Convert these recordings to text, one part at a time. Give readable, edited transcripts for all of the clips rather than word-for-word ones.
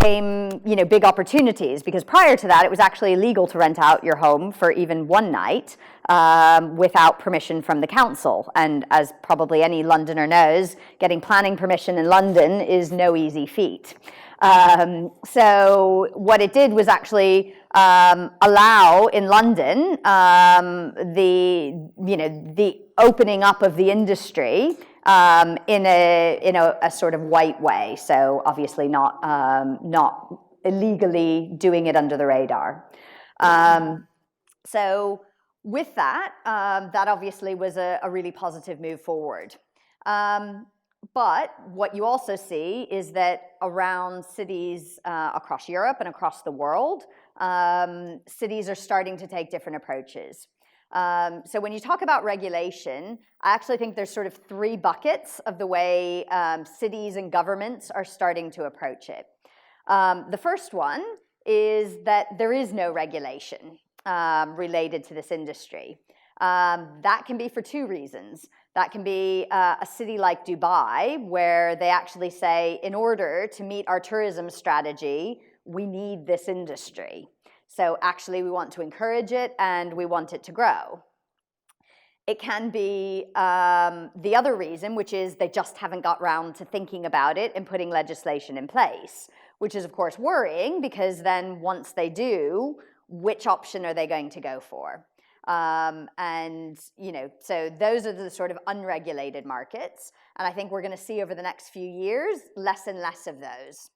became, big opportunities, because prior to that, it was actually illegal to rent out your home for even one night without permission from the council. And as probably any Londoner knows, getting planning permission in London is no easy feat. So what it did was actually allow in London the opening up of the industry in a sort of white way. So obviously not illegally doing it under the radar. So with that, that obviously was a really positive move forward. But what you also see is that around cities across Europe and across the world, cities are starting to take different approaches. So when you talk about regulation, I actually think there's sort of three buckets of the way cities and governments are starting to approach it. The first one is that there is no regulation related to this industry. That can be for two reasons. That can be a city like Dubai, where they actually say, in order to meet our tourism strategy, we need this industry. So actually, we want to encourage it, and we want it to grow. It can be the other reason, which is they just haven't got round to thinking about it and putting legislation in place, which is, of course, worrying, because then once they do, which option are they going to go for? So those are the sort of unregulated markets. And I think we're going to see over the next few years less and less of those.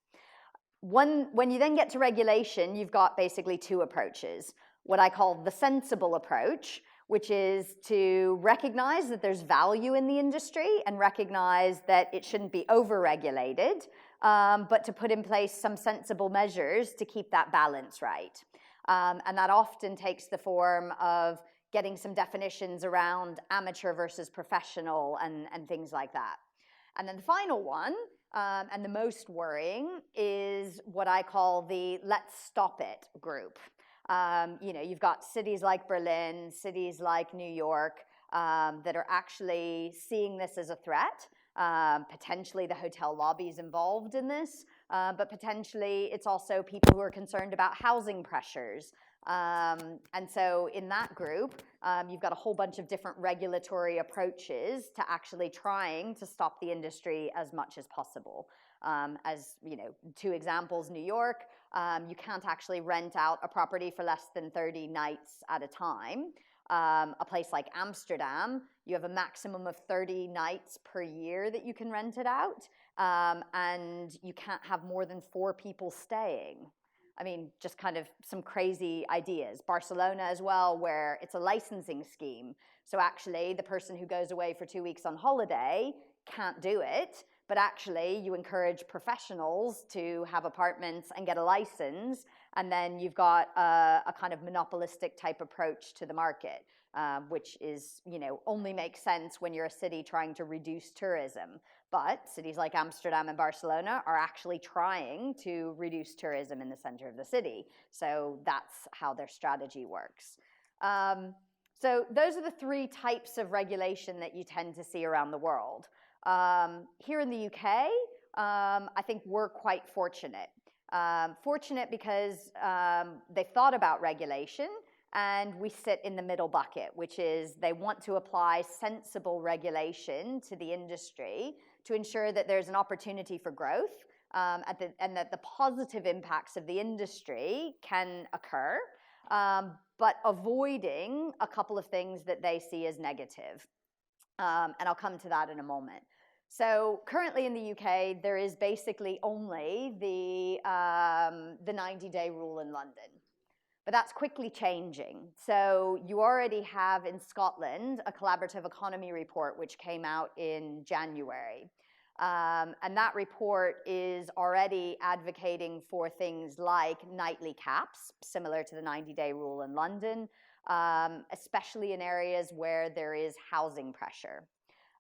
When you then get to regulation, you've got basically two approaches. What I call the sensible approach, which is to recognize that there's value in the industry and recognize that it shouldn't be over-regulated, but to put in place some sensible measures to keep that balance right. And that often takes the form of getting some definitions around amateur versus professional and things like that. And then the final one, and the most worrying, is what I call the let's stop it group. You've got cities like Berlin, cities like New York, that are actually seeing this as a threat. Potentially the hotel lobbies involved in this, but potentially it's also people who are concerned about housing pressures. And so in that group, you've got a whole bunch of different regulatory approaches to actually trying to stop the industry as much as possible. Two examples, New York, you can't actually rent out a property for less than 30 nights at a time. A place like Amsterdam, you have a maximum of 30 nights per year that you can rent it out, and you can't have more than 4 people staying. I mean, just kind of some crazy ideas. Barcelona as well, where it's a licensing scheme. So actually, the person who goes away for 2 weeks on holiday can't do it, but actually you encourage professionals to have apartments and get a license, and then you've got a kind of monopolistic type approach to the market, which is, only makes sense when you're a city trying to reduce tourism. But cities like Amsterdam and Barcelona are actually trying to reduce tourism in the center of the city. So that's how their strategy works. So those are the 3 types of regulation that you tend to see around the world. Here in the UK, I think we're quite fortunate. Fortunate because they thought about regulation, and we sit in the middle bucket, which is they want to apply sensible regulation to the industry to ensure that there's an opportunity for growth, and that the positive impacts of the industry can occur, but avoiding a couple of things that they see as negative. And I'll come to that in a moment. So currently in the UK, there is basically only the 90-day rule in London. But that's quickly changing. So you already have in Scotland a collaborative economy report which came out in January. And that report is already advocating for things like nightly caps, similar to the 90-day rule in London, especially in areas where there is housing pressure.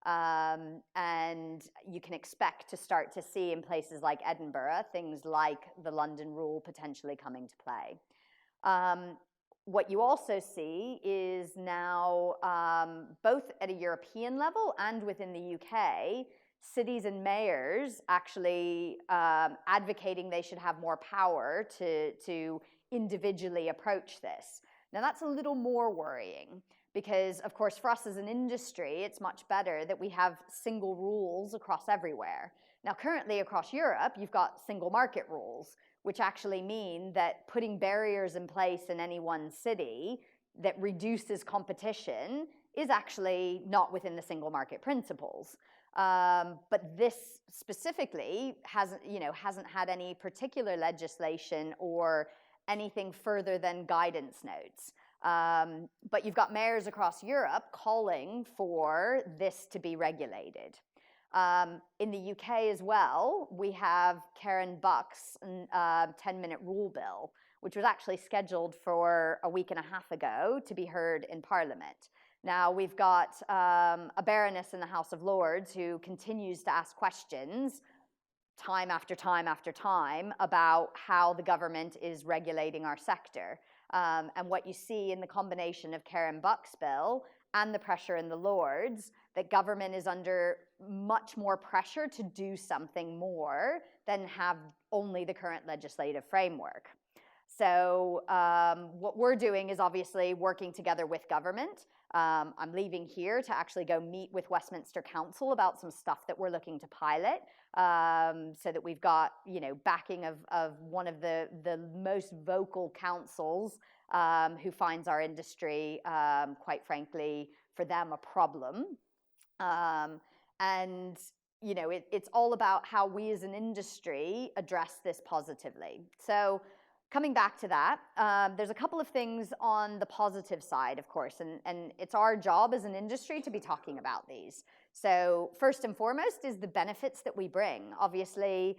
And you can expect to start to see in places like Edinburgh, things like the London rule potentially coming to play. What you also see is now, both at a European level and within the UK, cities and mayors actually advocating they should have more power to individually approach this. Now that's a little more worrying because, of course, for us as an industry, it's much better that we have single rules across everywhere. Now currently across Europe, you've got single market rules, which actually mean that putting barriers in place in any one city that reduces competition is actually not within the single market principles. But this specifically hasn't had any particular legislation or anything further than guidance notes. But you've got mayors across Europe calling for this to be regulated. In the UK as well, we have Karen Buck's 10-minute rule bill, which was actually scheduled for a week and a half ago to be heard in Parliament. Now, we've got a baroness in the House of Lords who continues to ask questions time after time after time about how the government is regulating our sector. And what you see in the combination of Karen Buck's bill and the pressure in the Lords, that government is under much more pressure to do something more than have only the current legislative framework. So what we're doing is obviously working together with government. I'm leaving here to actually go meet with Westminster Council about some stuff that we're looking to pilot, so that we've got, backing of one of the most vocal councils who finds our industry, quite frankly, for them a problem. And it's all about how we as an industry address this positively. So coming back to that, there's a couple of things on the positive side, of course, and it's our job as an industry to be talking about these. So first and foremost is the benefits that we bring. Obviously,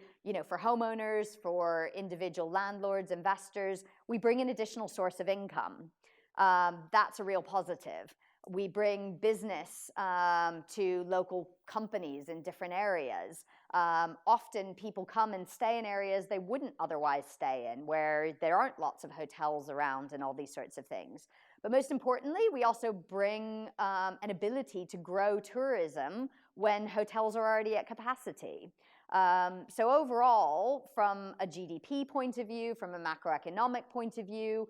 for homeowners, for individual landlords, investors, we bring an additional source of income. That's a real positive. We bring business to local companies in different areas. Often people come and stay in areas they wouldn't otherwise stay in, where there aren't lots of hotels around and all these sorts of things. But most importantly, we also bring an ability to grow tourism when hotels are already at capacity. So overall, from a GDP point of view, from a macroeconomic point of view,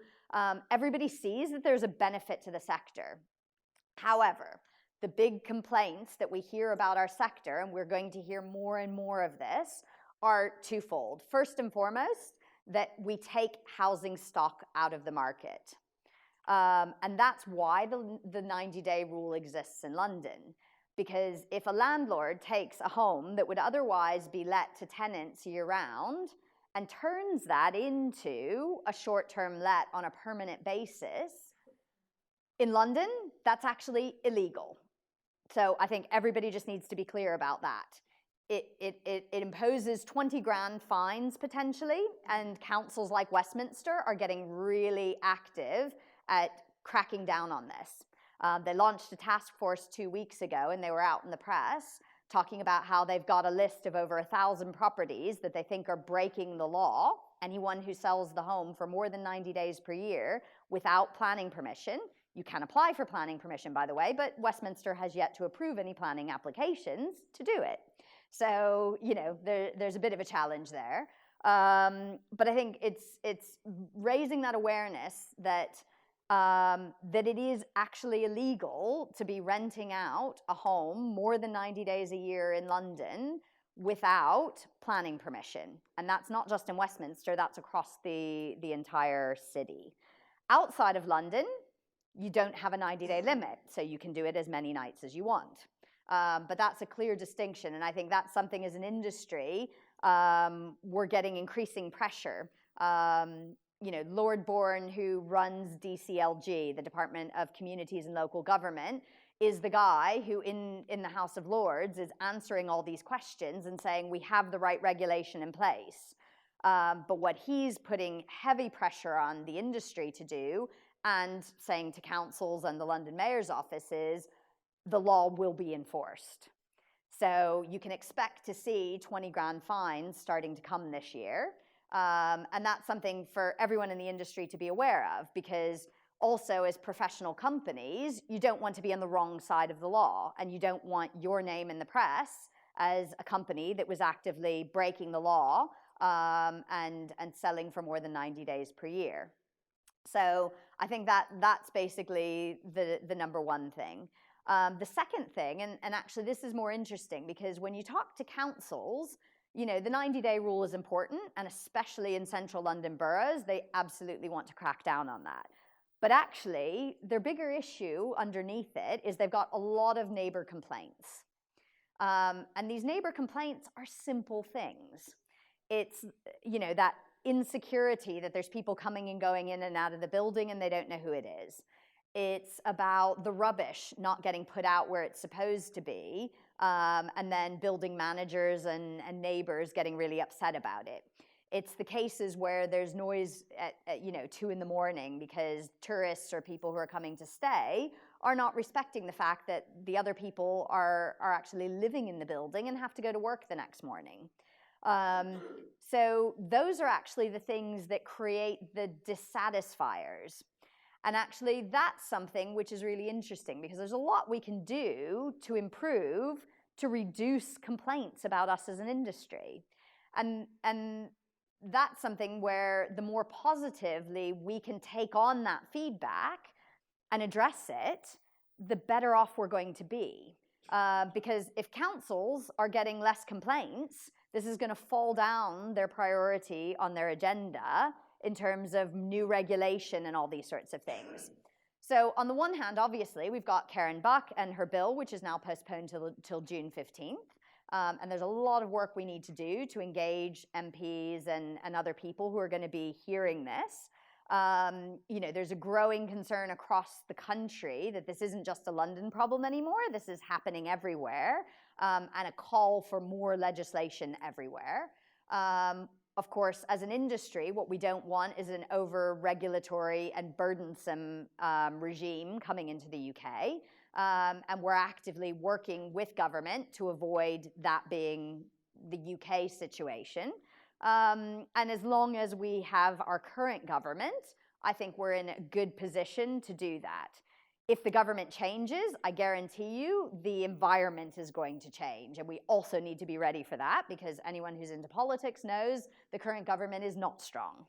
everybody sees that there's a benefit to the sector. However, the big complaints that we hear about our sector, and we're going to hear more and more of this, are twofold. First and foremost, that we take housing stock out of the market. And that's why the 90-day rule exists in London. Because if a landlord takes a home that would otherwise be let to tenants year-round and turns that into a short-term let on a permanent basis, in London, that's actually illegal. So I think everybody just needs to be clear about that. It imposes 20 grand fines potentially, and councils like Westminster are getting really active at cracking down on this. They launched a task force 2 weeks ago, and they were out in the press talking about how they've got a list of over 1,000 properties that they think are breaking the law. Anyone who sells the home for more than 90 days per year without planning permission. You can apply for planning permission, by the way, but Westminster has yet to approve any planning applications to do it. So, there's a bit of a challenge there. But I think it's raising that awareness that it is actually illegal to be renting out a home more than 90 days a year in London without planning permission. And that's not just in Westminster, that's across the entire city. Outside of London, you don't have a 90-day limit, so you can do it as many nights as you want. But that's a clear distinction, and I think that's something as an industry we're getting increasing pressure. Lord Bourne, who runs DCLG, the Department of Communities and Local Government, is the guy who in the House of Lords is answering all these questions and saying we have the right regulation in place. But what he's putting heavy pressure on the industry to do and saying to councils and the London Mayor's office is the law will be enforced. So you can expect to see 20 grand fines starting to come this year. And that's something for everyone in the industry to be aware of, because also as professional companies, you don't want to be on the wrong side of the law, and you don't want your name in the press as a company that was actively breaking the law and selling for more than 90 days per year. So I think that's basically the number one thing. The second thing, and actually this is more interesting, because when you talk to councils, the 90-day rule is important, and especially in central London boroughs, they absolutely want to crack down on that. But actually, their bigger issue underneath it is they've got a lot of neighbor complaints. And these neighbor complaints are simple things. It's, that insecurity that there's people coming and going in and out of the building and they don't know who it is. It's about the rubbish not getting put out where it's supposed to be, and then building managers and neighbors getting really upset about it. It's the cases where there's noise at 2 in the morning because tourists or people who are coming to stay are not respecting the fact that the other people are actually living in the building and have to go to work the next morning. So those are actually the things that create the dissatisfiers. And actually that's something which is really interesting, because there's a lot we can do to improve, to reduce complaints about us as an industry. And that's something where the more positively we can take on that feedback and address it, the better off we're going to be. Because if councils are getting less complaints, this is going to fall down their priority on their agenda in terms of new regulation and all these sorts of things. So on the one hand, obviously, we've got Karen Buck and her bill, which is now postponed till June 15th. And there's a lot of work we need to do to engage MPs and other people who are going to be hearing this. There's a growing concern across the country that this isn't just a London problem anymore. This is happening everywhere, and a call for more legislation everywhere. Of course, as an industry, what we don't want is an over-regulatory and burdensome regime coming into the UK. And we're actively working with government to avoid that being the UK situation. And as long as we have our current government, I think we're in a good position to do that. If the government changes, I guarantee you the environment is going to change. And we also need to be ready for that, because anyone who's into politics knows the current government is not strong.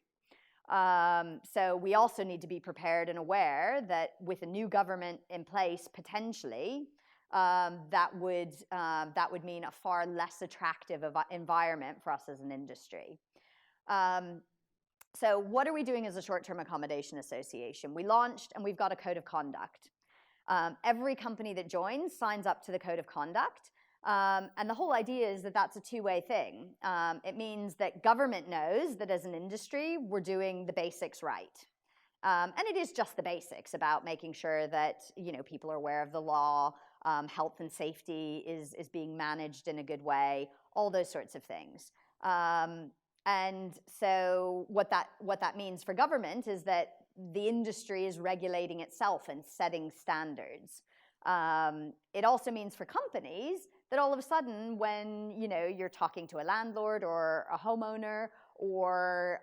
So we also need to be prepared and aware that with a new government in place, potentially, that would mean a far less attractive environment for us as an industry. So what are we doing as a short-term accommodation association? We launched, and we've got a code of conduct. Every company that joins signs up to the code of conduct. And the whole idea is that that's a two-way thing. It means that government knows that as an industry, we're doing the basics right. And it is just the basics about making sure that people are aware of the law, health and safety is being managed in a good way, all those sorts of things. And so what that means for government is that the industry is regulating itself and setting standards. It also means for companies that all of a sudden, when you're talking to a landlord or a homeowner, or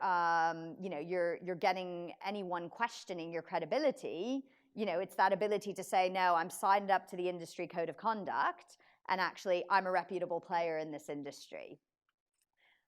you're getting anyone questioning your credibility, it's that ability to say, no, I'm signed up to the industry code of conduct, and actually I'm a reputable player in this industry.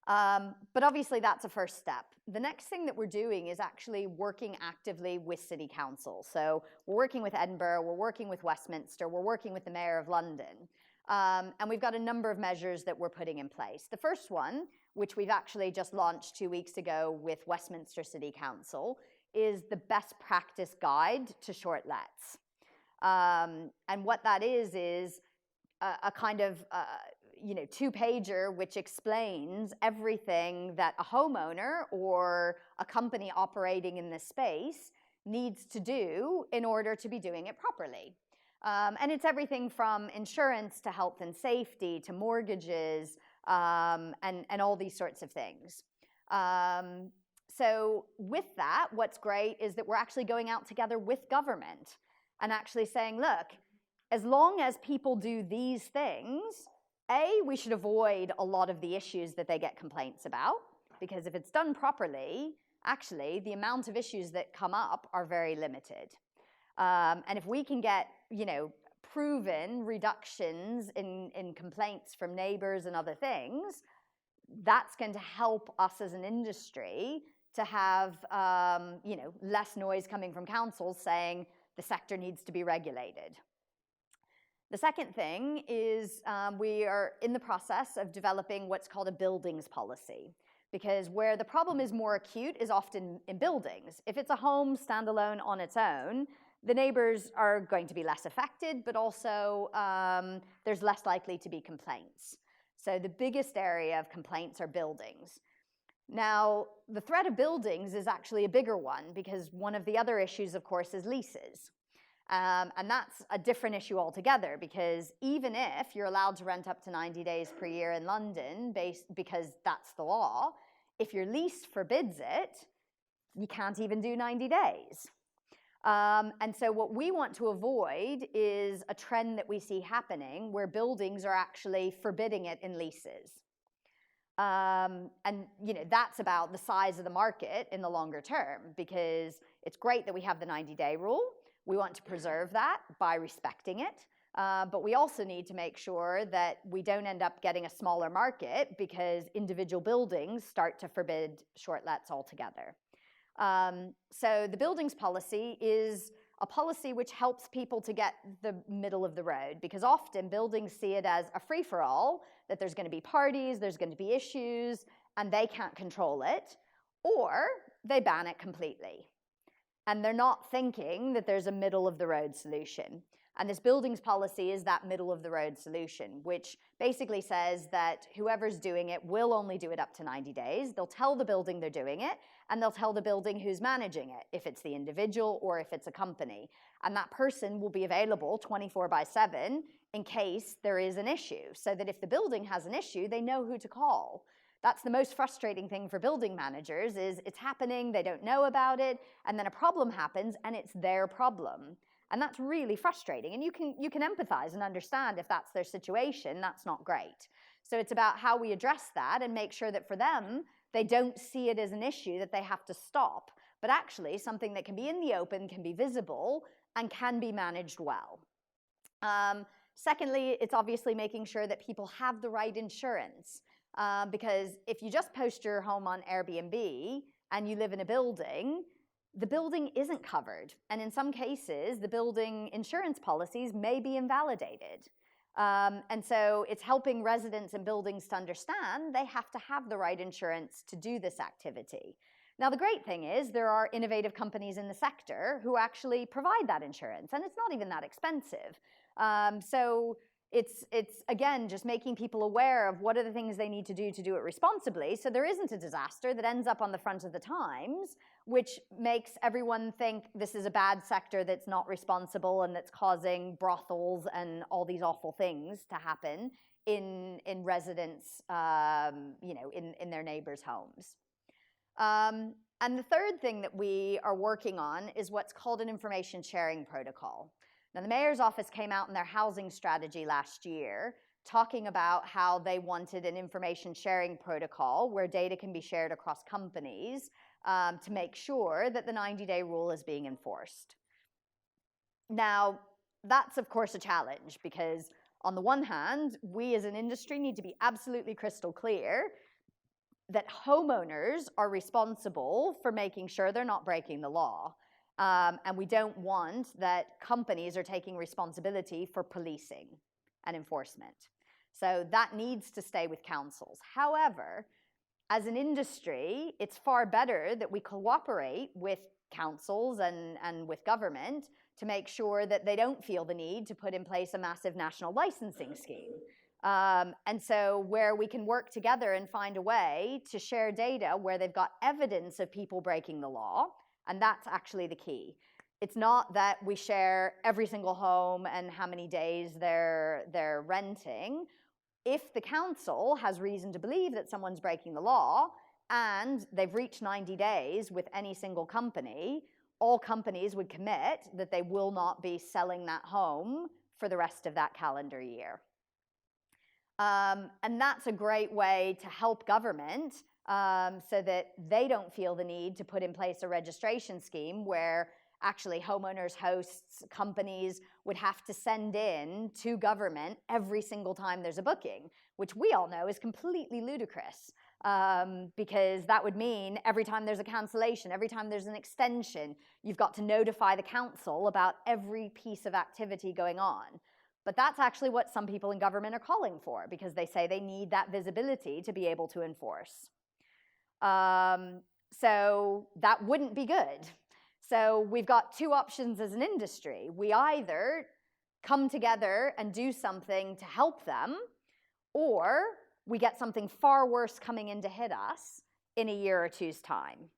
But obviously that's a first step. The next thing that we're doing is actually working actively with City Council. So we're working with Edinburgh, we're working with Westminster, we're working with the Mayor of London. And we've got a number of measures that we're putting in place. The first one, which we've actually just launched 2 weeks ago with Westminster City Council, is the best practice guide to short lets. And what that is a kind of 2-pager which explains everything that a homeowner or a company operating in this space needs to do in order to be doing it properly. And it's everything from insurance to health and safety to mortgages and all these sorts of things. So with that, what's great is that we're actually going out together with government and actually saying, look, as long as people do these things, we should avoid a lot of the issues that they get complaints about, because if it's done properly, actually the amount of issues that come up are very limited. And if we can get, proven reductions in complaints from neighbors and other things, that's going to help us as an industry to have less noise coming from councils saying the sector needs to be regulated. The second thing is we are in the process of developing what's called a buildings policy, because where the problem is more acute is often in buildings. If it's a home standalone on its own, the neighbors are going to be less affected, but also there's less likely to be complaints. So the biggest area of complaints are buildings. Now, the threat of buildings is actually a bigger one, because one of the other issues, of course, is leases. And that's a different issue altogether, because even if you're allowed to rent up to 90 days per year in London, because that's the law, if your lease forbids it, you can't even do 90 days. And so what we want to avoid is a trend that we see happening where buildings are actually forbidding it in leases. And that's about the size of the market in the longer term, because it's great that we have the 90-day rule. We want to preserve that by respecting it. But we also need to make sure that we don't end up getting a smaller market because individual buildings start to forbid short lets altogether. So the buildings policy is a policy which helps people to get the middle of the road, because often buildings see it as a free-for-all, that there's going to be parties, there's going to be issues, and they can't control it, or they ban it completely. And they're not thinking that there's a middle-of-the-road solution. And this buildings policy is that middle-of-the-road solution, which basically says that whoever's doing it will only do it up to 90 days. They'll tell the building they're doing it, and they'll tell the building who's managing it, if it's the individual or if it's a company. And that person will be available 24/7 in case there is an issue, so that if the building has an issue, they know who to call. That's the most frustrating thing for building managers, is it's happening, they don't know about it, and then a problem happens, and it's their problem. And that's really frustrating. And you can empathize and understand if that's their situation, that's not great. So it's about how we address that and make sure that for them, they don't see it as an issue that they have to stop, but actually something that can be in the open, can be visible, and can be managed well. Secondly, it's obviously making sure that people have the right insurance. Because if you just post your home on Airbnb and you live in a building, the building isn't covered. And in some cases, the building insurance policies may be invalidated. And so it's helping residents and buildings to understand they have to have the right insurance to do this activity. Now, the great thing is there are innovative companies in the sector who actually provide that insurance, and it's not even that expensive. So it's again, just making people aware of what are the things they need to do it responsibly, so there isn't a disaster that ends up on the front of the Times, which makes everyone think this is a bad sector that's not responsible and that's causing brothels and all these awful things to happen in residents, in their neighbors' homes. And the third thing that we are working on is what's called an information sharing protocol. Now, the mayor's office came out in their housing strategy last year talking about how they wanted an information sharing protocol where data can be shared across companies to make sure that the 90-day rule is being enforced. Now, that's, of course, a challenge, because on the one hand, we as an industry need to be absolutely crystal clear that homeowners are responsible for making sure they're not breaking the law. And we don't want that companies are taking responsibility for policing and enforcement. So that needs to stay with councils. However, as an industry, it's far better that we cooperate with councils and with government to make sure that they don't feel the need to put in place a massive national licensing scheme. And so where we can work together and find a way to share data where they've got evidence of people breaking the law, and that's actually the key. It's not that we share every single home and how many days they're renting. If the council has reason to believe that someone's breaking the law and they've reached 90 days with any single company, all companies would commit that they will not be selling that home for the rest of that calendar year. And that's a great way to help government so that they don't feel the need to put in place a registration scheme where actually homeowners, hosts, companies would have to send in to government every single time there's a booking, which we all know is completely ludicrous. Because that would mean every time there's a cancellation, every time there's an extension, you've got to notify the council about every piece of activity going on. But that's actually what some people in government are calling for, because they say they need that visibility to be able to enforce. So that wouldn't be good. So we've got two options as an industry. We either come together and do something to help them, or we get something far worse coming in to hit us in a year or two's time.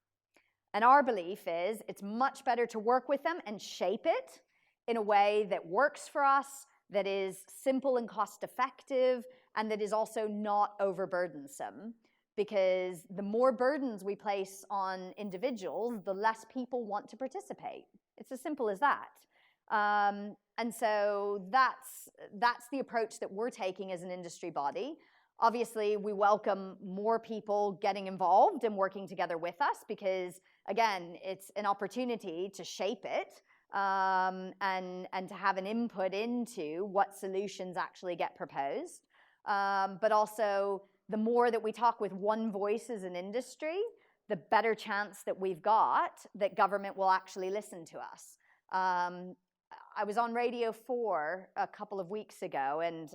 And our belief is it's much better to work with them and shape it in a way that works for us, that is simple and cost effective, and that is also not overburdensome. Because the more burdens we place on individuals, the less people want to participate. It's as simple as that. And so that's the approach that we're taking as an industry body. Obviously, we welcome more people getting involved and working together with us because, again, it's an opportunity to shape it and to have an input into what solutions actually get proposed. But also, the more that we talk with one voice as an industry, the better chance that we've got that government will actually listen to us. I was on Radio 4 a couple of weeks ago, and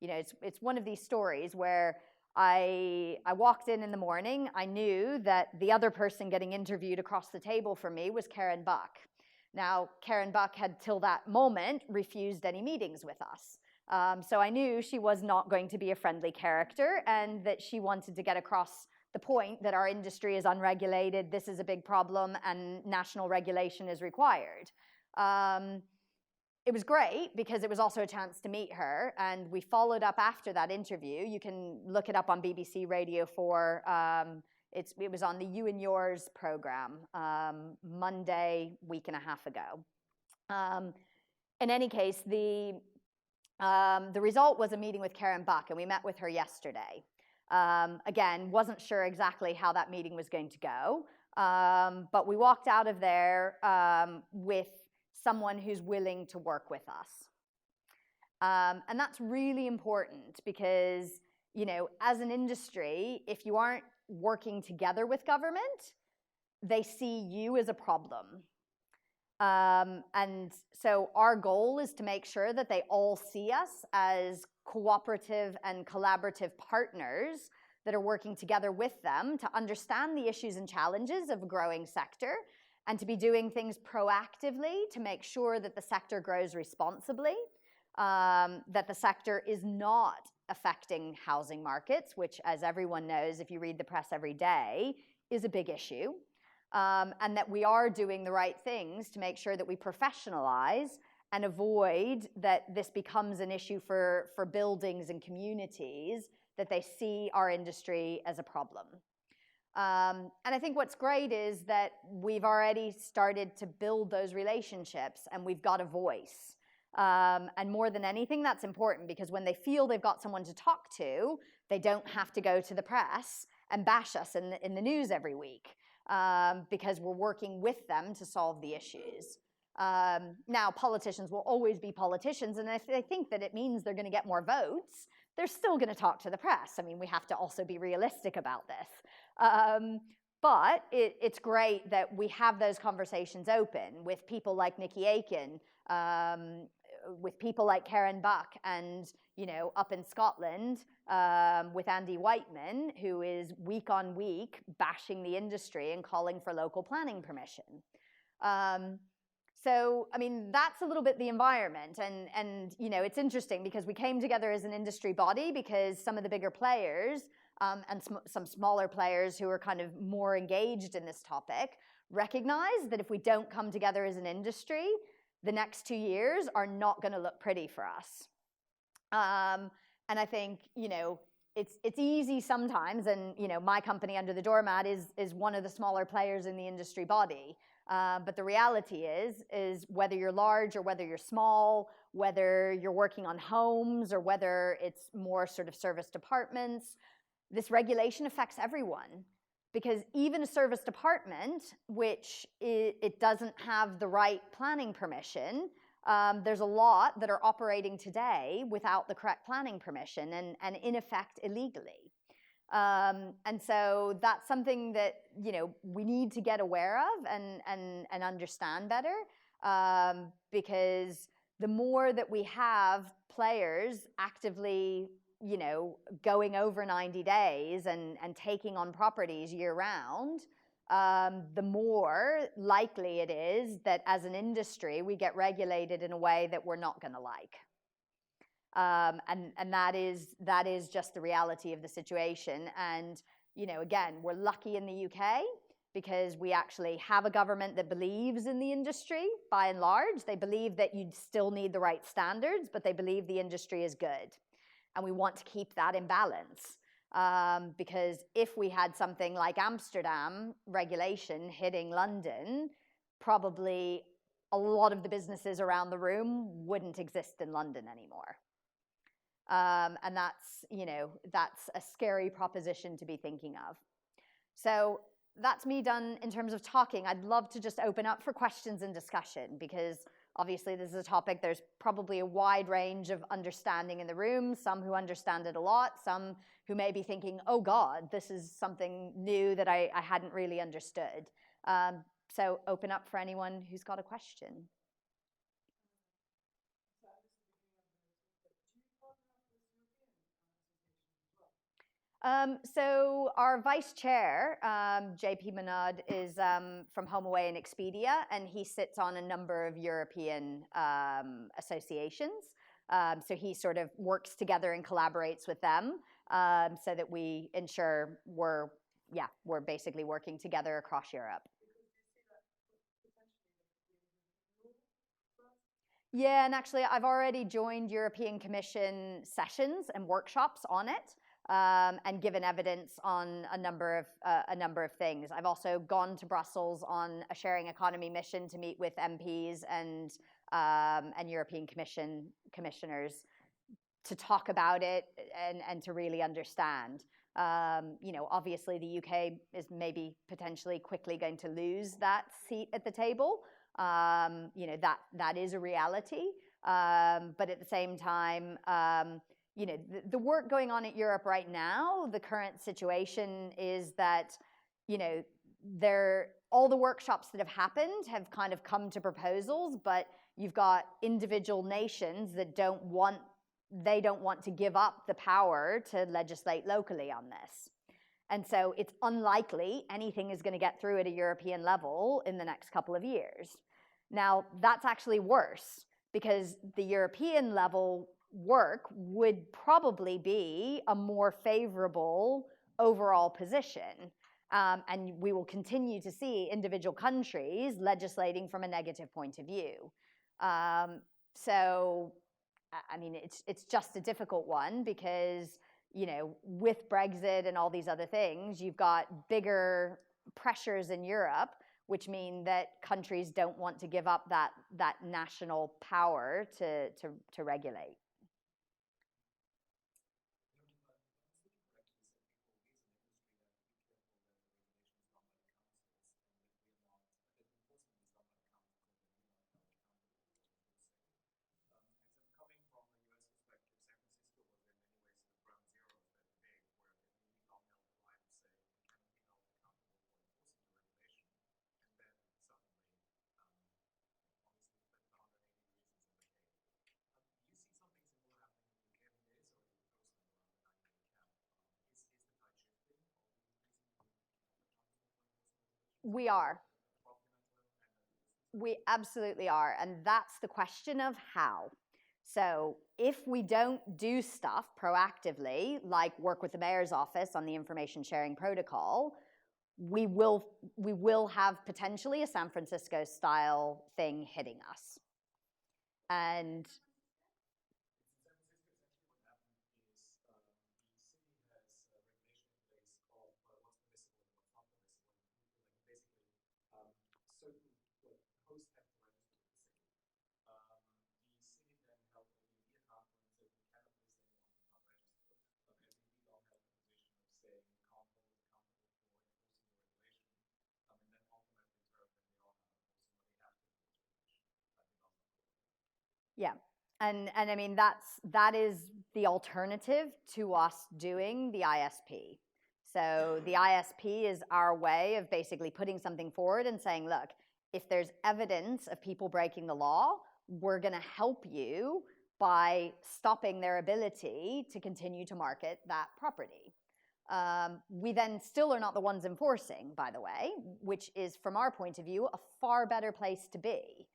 you know, it's one of these stories where I walked in the morning. I knew that the other person getting interviewed across the table from me was Karen Buck. Now, Karen Buck had till that moment refused any meetings with us. So I knew she was not going to be a friendly character and that she wanted to get across the point that our industry is unregulated, this is a big problem, and national regulation is required. It was great because it was also a chance to meet her, and we followed up after that interview. You can look it up on BBC Radio 4. It was on the You and Yours program Monday, week and a half ago. In any case, the result was a meeting with Karen Buck, and we met with her yesterday. Again, wasn't sure exactly how that meeting was going to go, but we walked out of there with someone who's willing to work with us. And that's really important because, you know, as an industry, if you aren't working together with government, they see you as a problem. And so our goal is to make sure that they all see us as cooperative and collaborative partners that are working together with them to understand the issues and challenges of a growing sector and to be doing things proactively to make sure that the sector grows responsibly, that the sector is not affecting housing markets, which, as everyone knows, if you read the press every day, is a big issue. And that we are doing the right things to make sure that we professionalize and avoid that this becomes an issue for buildings and communities, that they see our industry as a problem. And I think what's great is that we've already started to build those relationships and we've got a voice. And more than anything, that's important because when they feel they've got someone to talk to, they don't have to go to the press and bash us in the news every week. Because we're working with them to solve the issues. Now, politicians will always be politicians, and if they think that it means they're going to get more votes, they're still going to talk to the press. I mean, we have to also be realistic about this. But it's great that we have those conversations open with people like Nikki Aiken, with people like Karen Buck, and, you know, up in Scotland with Andy Whiteman, who is week on week bashing the industry and calling for local planning permission. So, I mean, that's a little bit the environment. And you know, it's interesting because we came together as an industry body because some of the bigger players and some smaller players who are kind of more engaged in this topic recognize that if we don't come together as an industry, the next 2 years are not going to look pretty for us. And I think, you know, it's easy sometimes, and, you know, my company Under the Doormat is one of the smaller players in the industry body. But the reality is whether you're large or whether you're small, whether you're working on homes or whether it's more sort of service departments, this regulation affects everyone. Because even a service department, which it doesn't have the right planning permission, there's a lot that are operating today without the correct planning permission and in effect illegally. And so that's something that, you know, we need to get aware of and understand better, because the more that we have players actively, you know, going over 90 days and taking on properties year round, the more likely it is that as an industry we get regulated in a way that we're not going to like. And that is just the reality of the situation. And, you know, again, we're lucky in the UK because we actually have a government that believes in the industry by and large. They believe that you still need the right standards, but they believe the industry is good. And we want to keep that in balance. Because if we had something like Amsterdam regulation hitting London, probably a lot of the businesses around the room wouldn't exist in London anymore. And that's, you know, that's a scary proposition to be thinking of. So that's me done in terms of talking. I'd love to just open up for questions and discussion, because obviously this is a topic, there's probably a wide range of understanding in the room, some who understand it a lot, some who may be thinking, oh God, this is something new that I hadn't really understood. So open up for anyone who's got a question. So our vice chair, JP Manad, is from HomeAway and Expedia, and he sits on a number of European associations. So he sort of works together and collaborates with them, so that we ensure we're basically working together across Europe. Yeah, and actually I've already joined European Commission sessions and workshops on it. And given evidence on a number of things. I've also gone to Brussels on a sharing economy mission to meet with MPs and European Commission commissioners to talk about it and to really understand. You know, obviously the UK is maybe potentially quickly going to lose that seat at the table. You know, that is a reality. But at the same time, you know, the work going on at Europe right now, the current situation is that, you know, all the workshops that have happened have kind of come to proposals, but you've got individual nations that don't want to give up the power to legislate locally on this. And so it's unlikely anything is going to get through at a European level in the next couple of years. Now, that's actually worse, because the European level work would probably be a more favorable overall position. And we will continue to see individual countries legislating from a negative point of view. So, I mean, it's just a difficult one because, you know, with Brexit and all these other things, you've got bigger pressures in Europe, which mean that countries don't want to give up that national power to regulate. We are. We absolutely are. And that's the question of how. So if we don't do stuff proactively, like work with the mayor's office on the information sharing protocol, we will have potentially a San Francisco style thing hitting us. And Yeah. And I mean, that is the alternative to us doing the ISP. So the ISP is our way of basically putting something forward and saying, look, if there's evidence of people breaking the law, we're going to help you by stopping their ability to continue to market that property. We then still are not the ones enforcing, by the way, which is, from our point of view, a far better place to be.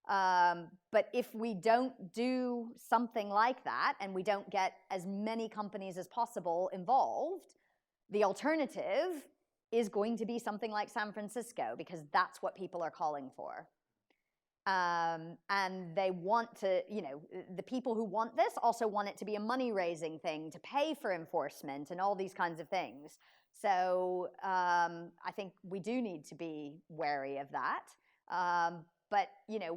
But if we don't do something like that and we don't get as many companies as possible involved, the alternative is going to be something like San Francisco, because that's what people are calling for. And they want to, the people who want this also want it to be a money-raising thing, to pay for enforcement and all these kinds of things. So I think we do need to be wary of that. But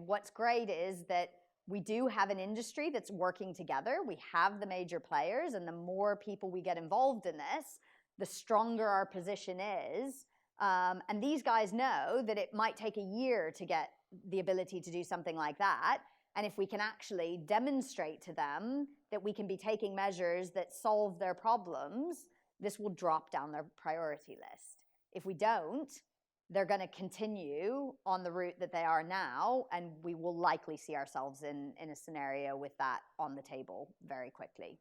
what's great is that we do have an industry that's working together. We have the major players, and the more people we get involved in this, the stronger our position is. And these guys know that it might take a year to get the ability to do something like that. And if we can actually demonstrate to them that we can be taking measures that solve their problems, this will drop down their priority list. If we don't, they're going to continue on the route that they are now, and we will likely see ourselves in a scenario with that on the table very quickly.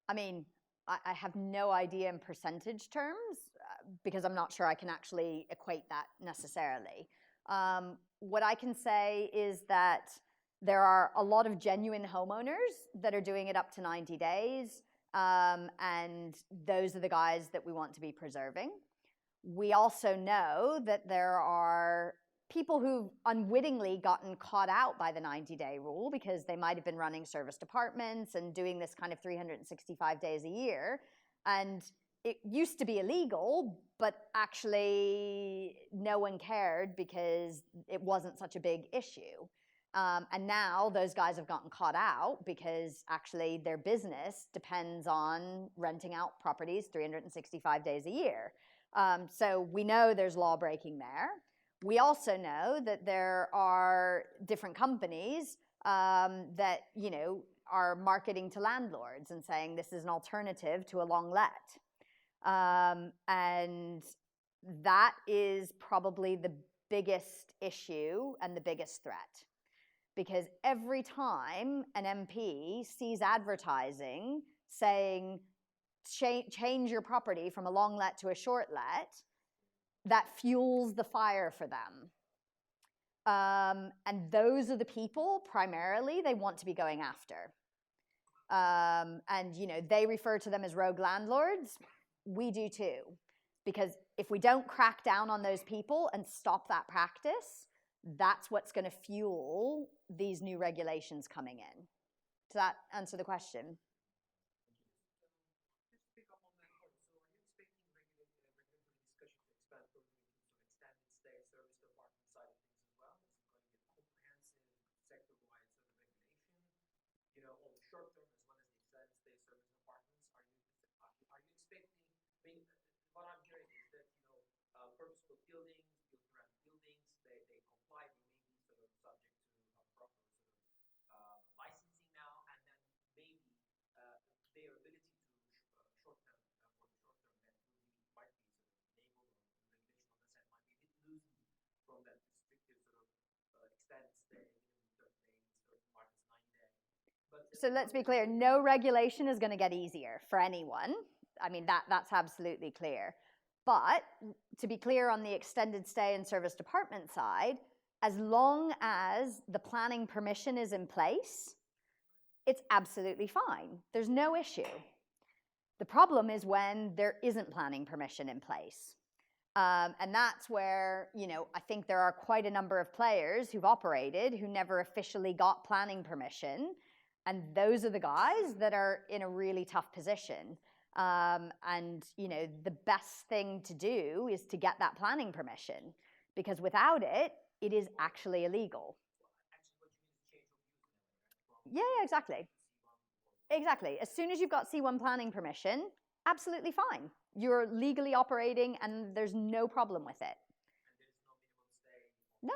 I mean, I have no idea in percentage terms, because I'm not sure I can actually equate that necessarily. What I can say is that there are a lot of genuine homeowners that are doing it up to 90 days, and those are the guys that we want to be preserving. We also know that there are people who've unwittingly gotten caught out by the 90-day rule because they might have been running service departments and doing this kind of 365 days a year. And it used to be illegal, but actually no one cared because it wasn't such a big issue. And now those guys have gotten caught out because actually their business depends on renting out properties 365 days a year. So we know there's law breaking there. We also know that there are different companies that, are marketing to landlords and saying this is an alternative to a long let. And that is probably the biggest issue and the biggest threat. Because every time an MP sees advertising saying, change your property from a long let to a short let, that fuels the fire for them. And those are the people, primarily, they want to be going after. And, they refer to them as rogue landlords. We do too. Because if we don't crack down on those people and stop that practice, that's what's going to fuel these new regulations coming in. Does that answer the question? So let's be clear, no regulation is going to get easier for anyone. I mean, that's absolutely clear. But to be clear, on the extended stay and service department side, as long as the planning permission is in place, it's absolutely fine. There's no issue. The problem is when there isn't planning permission in place. And that's where, I think there are quite a number of players who've operated who never officially got planning permission. And those are the guys that are in a really tough position. And, the best thing to do is to get that planning permission, because without it, it is actually illegal. Yeah, yeah, exactly. Exactly. As soon as you've got C1 planning permission, absolutely fine. You're legally operating and there's no problem with it. No,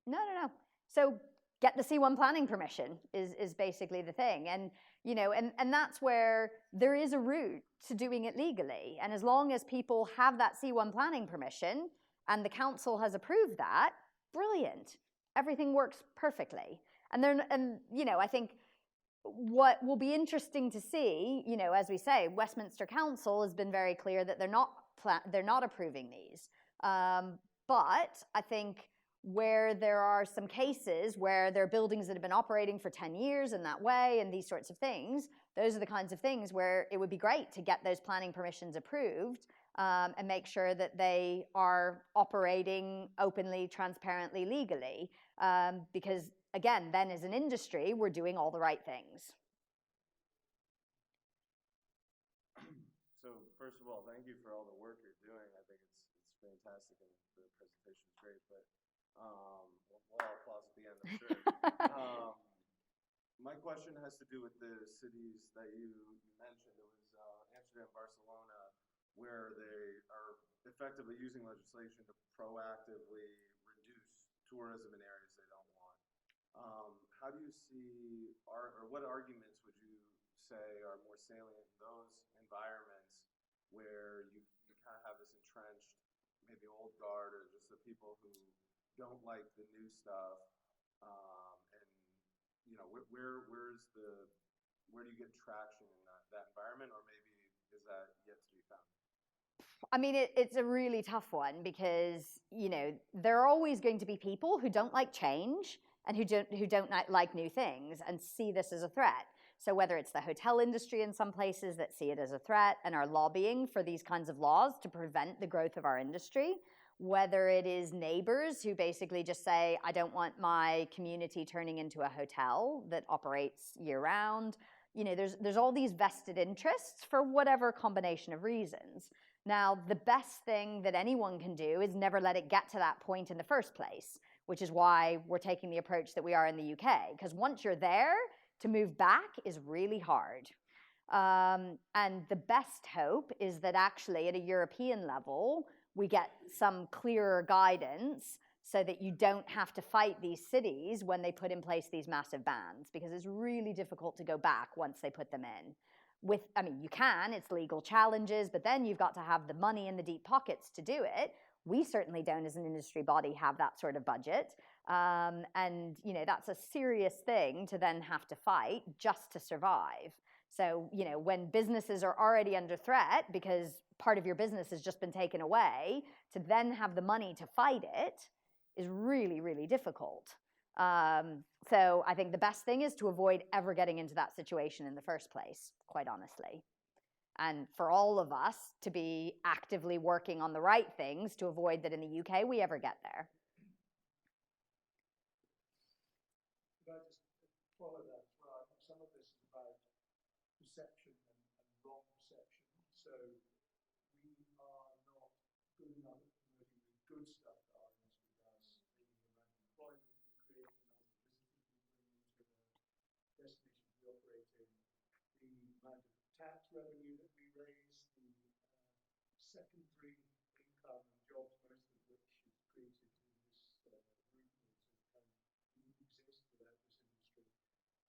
no, no, no. So get the C1 planning permission is basically the thing. And, you know, and that's where there is a route to doing it legally. And as long as people have that C1 planning permission and the council has approved that, brilliant. Everything works perfectly. And you know, I think what will be interesting to see, you know, as we say, Westminster Council has been very clear that they're not approving these. But I think where there are some cases where there are buildings that have been operating for 10 years in that way and these sorts of things, those are the kinds of things where it would be great to get those planning permissions approved and make sure that they are operating openly, transparently, legally. Because again, then as an industry, we're doing all the right things. So first of all, thank you for all the work you're doing. I think it's fantastic and the presentation is great, but we'll all applause at the end, I'm sure. My question has to do with the cities that you mentioned. It was Amsterdam, Barcelona, where they are effectively using legislation to proactively reduce tourism in areas they don't want. How do you see, or what arguments would you say are more salient in those environments where you kind of have this entrenched, maybe old guard or just the people who don't like the new stuff, and you know, where do you get traction in that environment, or maybe is that yet to be found? I mean, it's a really tough one because, you know, there are always going to be people who don't like change and who don't like new things and see this as a threat. So whether it's the hotel industry in some places that see it as a threat and are lobbying for these kinds of laws to prevent the growth of our industry, whether it is neighbors who basically just say, I don't want my community turning into a hotel that operates year round. You know, there's all these vested interests for whatever combination of reasons. Now, the best thing that anyone can do is never let it get to that point in the first place, which is why we're taking the approach that we are in the UK. Because once you're there, to move back is really hard. And the best hope is that actually at a European level, we get some clearer guidance so that you don't have to fight these cities when they put in place these massive bans, because it's really difficult to go back once they put them in. I mean, you can, it's legal challenges, but then you've got to have the money in the deep pockets to do it. We certainly don't, as an industry body, have that sort of budget. And, you know, that's a serious thing to then have to fight just to survive. So, you know, when businesses are already under threat because part of your business has just been taken away, to then have the money to fight it is really, really difficult. So I think the best thing is to avoid ever getting into that situation in the first place, quite honestly. And for all of us to be actively working on the right things to avoid that in the UK we ever get there. Could I just follow that as well? I think some of this is about perception and wrong perception. So we are not good enough at promoting the good stuff that our industry does, the amount of employment we create, the number of visitors we bring into the destinations we operate in, the amount of tax revenue that we raise, the secondary income and jobs, most of which is created through this movement that wouldn't exist without this industry.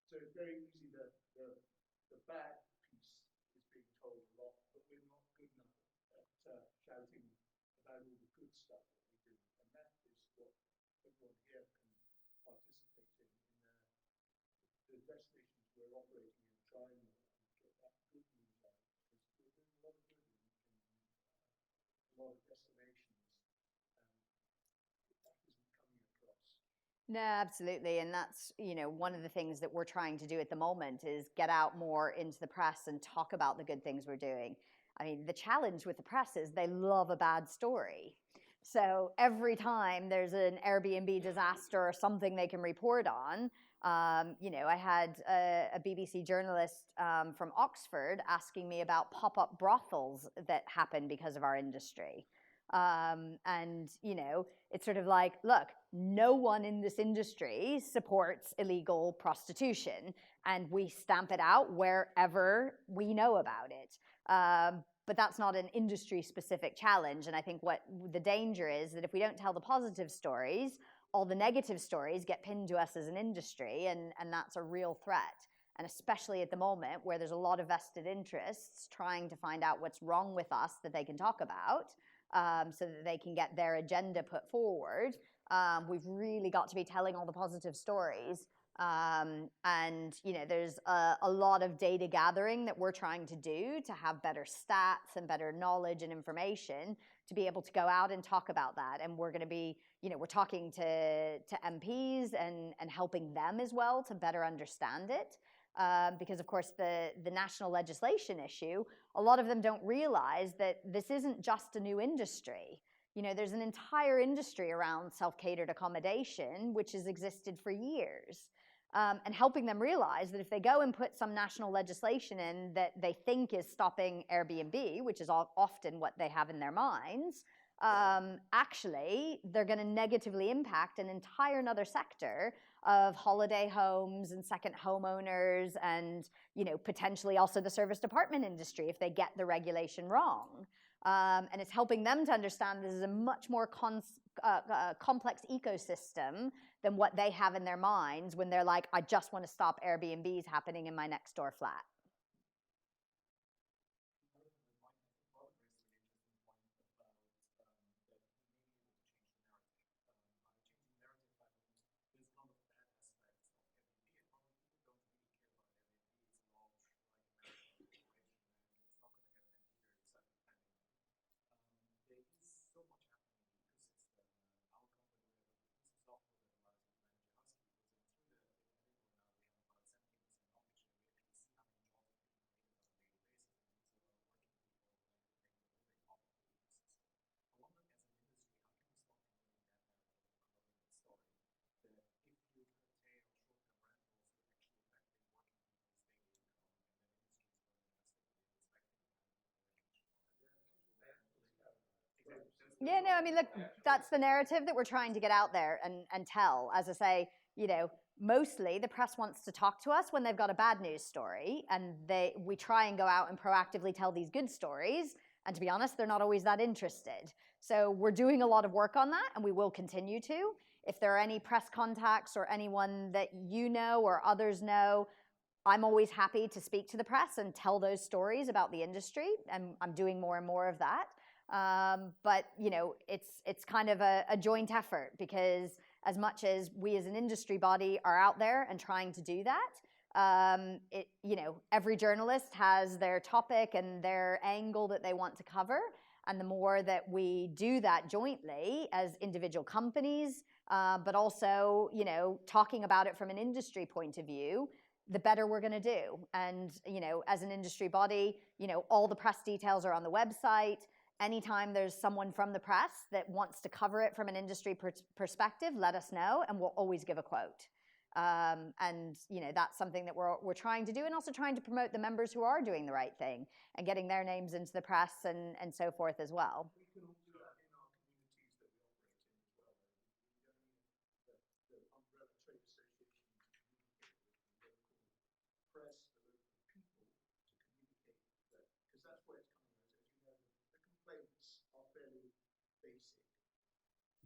So it's very easy that the bad piece is being told a lot, but we're not good enough at shouting about all the good stuff that we do. And that is what everyone here can participate in the destinations we're operating in, trying and get that good news out, because we're doing a lot of good in a lot of destinations. That isn't coming across. No, absolutely. And that's, you know, one of the things that we're trying to do at the moment is get out more into the press and talk about the good things we're doing. I mean, the challenge with the press is they love a bad story. So every time there's an Airbnb disaster or something they can report on, you know, I had a BBC journalist from Oxford asking me about pop-up brothels that happen because of our industry. And, you know, it's sort of like, look, no one in this industry supports illegal prostitution, and we stamp it out wherever we know about it. But that's not an industry-specific challenge. And I think what the danger is that if we don't tell the positive stories, all the negative stories get pinned to us as an industry, and that's a real threat. And especially at the moment where there's a lot of vested interests trying to find out what's wrong with us that they can talk about, so that they can get their agenda put forward. We've really got to be telling all the positive stories. And, you know, there's a lot of data gathering that we're trying to do to have better stats and better knowledge and information to be able to go out and talk about that. And we're going to be, you know, we're talking to MPs and helping them as well to better understand it. Because, of course, the national legislation issue, a lot of them don't realize that this isn't just a new industry. You know, there's an entire industry around self-catered accommodation, which has existed for years. And helping them realize that if they go and put some national legislation in that they think is stopping Airbnb, which is often what they have in their minds, actually, they're going to negatively impact an entire another sector of holiday homes and second homeowners and, you know, potentially also the service department industry if they get the regulation wrong. And it's helping them to understand this is a much more complex ecosystem than what they have in their minds when they're like, I just want to stop Airbnbs happening in my next door flat. Yeah, no, I mean, look, that's the narrative that we're trying to get out there and tell. As I say, you know, mostly the press wants to talk to us when they've got a bad news story, and we try and go out and proactively tell these good stories. And to be honest, they're not always that interested. So we're doing a lot of work on that, and we will continue to. If there are any press contacts or anyone that you know or others know, I'm always happy to speak to the press and tell those stories about the industry, and I'm doing more and more of that. But, you know, it's kind of a joint effort, because as much as we as an industry body are out there and trying to do that, you know, every journalist has their topic and their angle that they want to cover. And the more that we do that jointly as individual companies, but also, you know, talking about it from an industry point of view, the better we're going to do. And, you know, as an industry body, you know, all the press details are on the website. Anytime there's someone from the press that wants to cover it from an industry perspective, let us know, and we'll always give a quote. And, you know, that's something that we're trying to do, and also trying to promote the members who are doing the right thing and getting their names into the press and so forth as well. We can all do that in our communities that we operate in as well. We don't need the umbrella trade association to communicate with the local press, the local people to communicate that, because that's where it's coming. As you know, the complaints are fairly basic.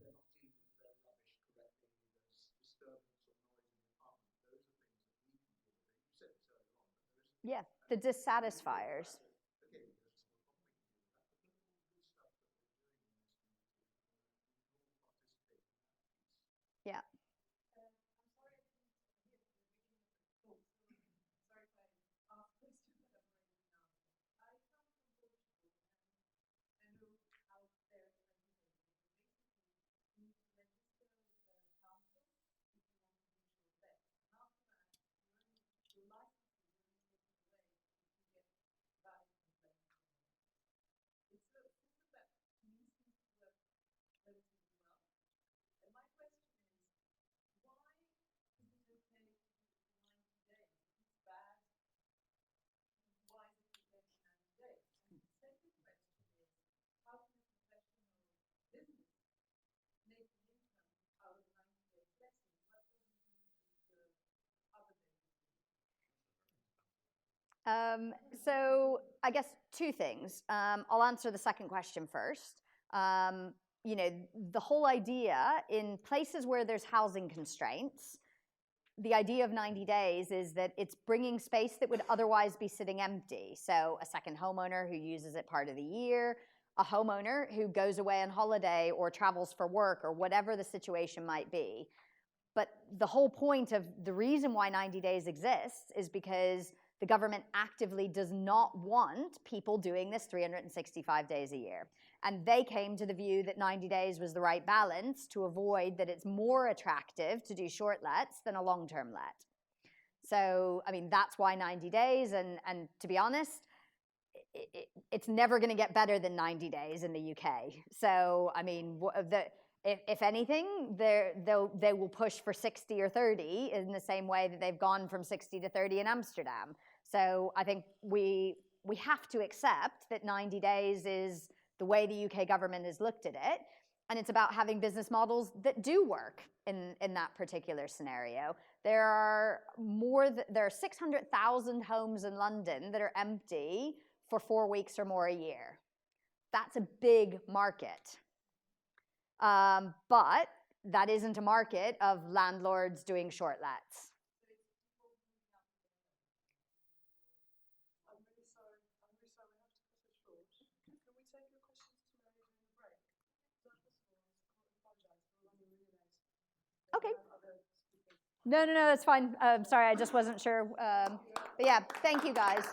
They're not deemed as their rubbish correctly. There's disturbance or noise in the apartment. Those are things that we can deal with. You said this earlier on, but those are the dissatisfiers. Okay, there's a small problem, we can deal with that. But look at all the good stuff that we're doing in this community. We can all participate in that piece. Yeah. So I guess two things. I'll answer the second question first. The whole idea in places where there's housing constraints, the idea of 90 days is that it's bringing space that would otherwise be sitting empty. So a second homeowner who uses it part of the year, a homeowner who goes away on holiday or travels for work or whatever the situation might be. But the whole point of the reason why 90 days exists is because the government actively does not want people doing this 365 days a year. And they came to the view that 90 days was the right balance to avoid that it's more attractive to do short lets than a long-term let. So, I mean, that's why 90 days. And to be honest, it's never going to get better than 90 days in the UK. So, I mean, if anything, they will push for 60 or 30 in the same way that they've gone from 60 to 30 in Amsterdam. So I think we have to accept that 90 days is the way the UK government has looked at it. And it's about having business models that do work in that particular scenario. There are 600,000 homes in London that are empty for 4 weeks or more a year. That's a big market. But that isn't a market of landlords doing short lets. I'm really sorry. We have to cut it short. Can we take your questions to Merilee during the break? First of all, I apologize. We're running really late. Okay. No, it's fine. Sorry, I just wasn't sure. But yeah, thank you guys.